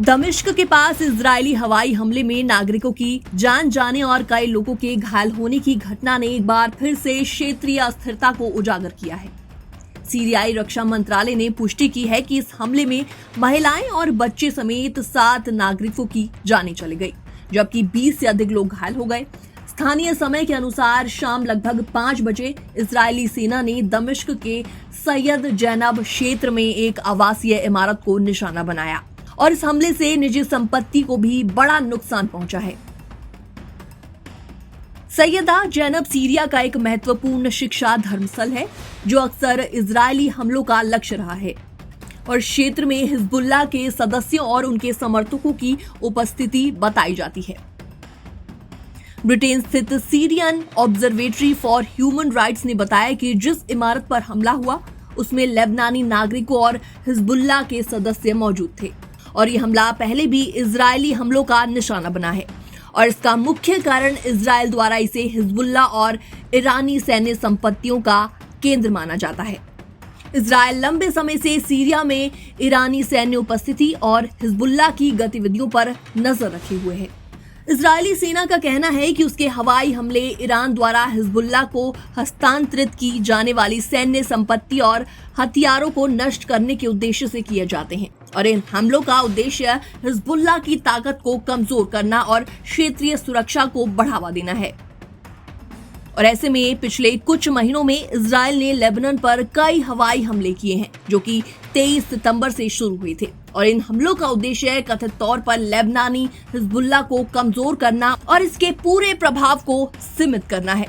दमिश्क के पास इजरायली हवाई हमले में नागरिकों की जान जाने और कई लोगों के घायल होने की घटना ने एक बार फिर से क्षेत्रीय अस्थिरता को उजागर किया है। सीरियाई रक्षा मंत्रालय ने पुष्टि की है कि इस हमले में महिलाएं और बच्चे समेत 7 नागरिकों की जानें चली गई, जबकि 20 से अधिक लोग घायल हो गए। स्थानीय समय के अनुसार शाम लगभग 5 बजे इजरायली सेना ने दमिश्क के सैयद जैनब क्षेत्र में एक आवासीय इमारत को निशाना बनाया और इस हमले से निजी संपत्ति को भी बड़ा नुकसान पहुंचा है। सैयदा जैनब सीरिया का एक महत्वपूर्ण शिक्षा धर्मस्थल है, जो अक्सर इजरायली हमलों का लक्ष्य रहा है और क्षेत्र में हिजबुल्लाह के सदस्यों और उनके समर्थकों की उपस्थिति बताई जाती है। ब्रिटेन स्थित Syrian observatory for human rights ने बताया कि जिस इमारत पर हमला हुआ उसमें लेबनानी नागरिकों और हिजबुल्लाह के सदस्य मौजूद थे और ये हमला पहले भी इजरायली हमलों का निशाना बना है और इसका मुख्य कारण इजरायल द्वारा इसे हिजबुल्लाह और ईरानी सैन्य संपत्तियों का केंद्र माना जाता है। इजरायल लंबे समय से सीरिया में ईरानी सैन्य उपस्थिति और हिजबुल्लाह की गतिविधियों पर नजर रखे हुए है। इजरायली सेना का कहना है कि उसके हवाई हमले ईरान द्वारा हिजबुल्लाह को हस्तांतरित की जाने वाली सैन्य संपत्ति और हथियारों को नष्ट करने के उद्देश्य से किए जाते हैं और इन हमलों का उद्देश्य हिजबुल्लाह की ताकत को कमजोर करना और क्षेत्रीय सुरक्षा को बढ़ावा देना है। और ऐसे में पिछले कुछ महीनों में इजरायल ने लेबनान पर कई हवाई हमले किए हैं, जो कि 23 सितंबर से शुरू हुए थे और इन हमलों का उद्देश्य कथित तौर पर लेबनानी हिजबुल्लाह को कमजोर करना और इसके पूरे प्रभाव को सीमित करना है।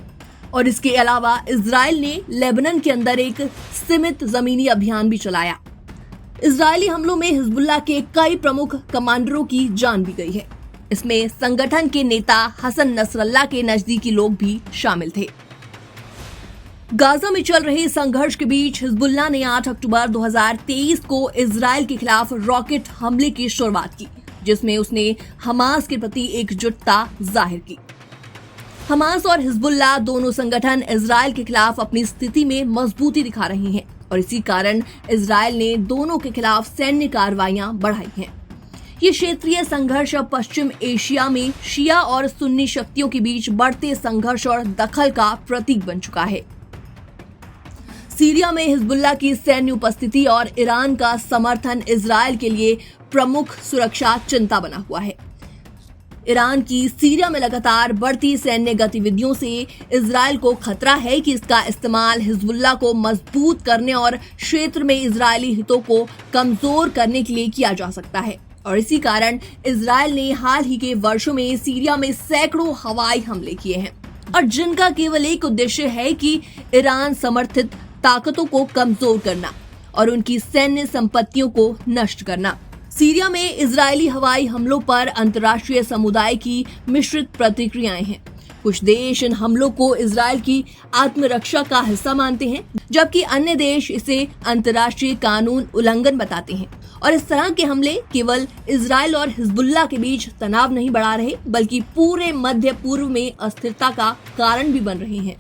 और इसके अलावा इजरायल ने लेबनान के अंदर एक सीमित जमीनी अभियान भी चलाया। इजरायली हमलों में हिजबुल्लाह के कई प्रमुख कमांडरों की जान भी गई है। इसमें संगठन के नेता हसन नसरल्लाह के नजदीकी लोग भी शामिल थे। गाजा में चल रहे संघर्ष के बीच हिजबुल्लाह ने 8 अक्टूबर 2023 को इजरायल के खिलाफ रॉकेट हमले की शुरुआत की, जिसमें उसने हमास के प्रति एकजुटता जाहिर की। हमास और हिजबुल्लाह दोनों संगठन इजरायल के खिलाफ अपनी स्थिति में मजबूती दिखा रही हैं और इसी कारण इजरायल ने दोनों के खिलाफ सैन्य कार्रवाइयां बढ़ाई हैं। ये क्षेत्रीय संघर्ष अब पश्चिम एशिया में शिया और सुन्नी शक्तियों के बीच बढ़ते संघर्ष और दखल का प्रतीक बन चुका है। सीरिया में हिजबुल्लाह की सैन्य उपस्थिति और ईरान का समर्थन इजरायल के लिए प्रमुख सुरक्षा चिंता बना हुआ है। ईरान की सीरिया में लगातार बढ़ती सैन्य गतिविधियों से इजरायल को खतरा है कि इसका इस्तेमाल हिजबुल्लाह को मजबूत करने और क्षेत्र में इजरायली हितों को कमजोर करने के लिए किया जा सकता है और इसी कारण इजरायल ने हाल ही के वर्षों में सीरिया में सैकड़ों हवाई हमले किए हैं और जिनका केवल एक उद्देश्य है कि ईरान समर्थित ताकतों को कमजोर करना और उनकी सैन्य संपत्तियों को नष्ट करना। सीरिया में इजरायली हवाई हमलों पर अंतर्राष्ट्रीय समुदाय की मिश्रित प्रतिक्रियाएं हैं। कुछ देश इन हमलों को इजरायल की आत्मरक्षा का हिस्सा मानते हैं, जबकि अन्य देश इसे अंतर्राष्ट्रीय कानून उल्लंघन बताते हैं और इस तरह के हमले केवल इजरायल और हिजबुल्लाह के बीच तनाव नहीं बढ़ा रहे, बल्कि पूरे मध्य पूर्व में अस्थिरता का कारण भी बन रहे हैं।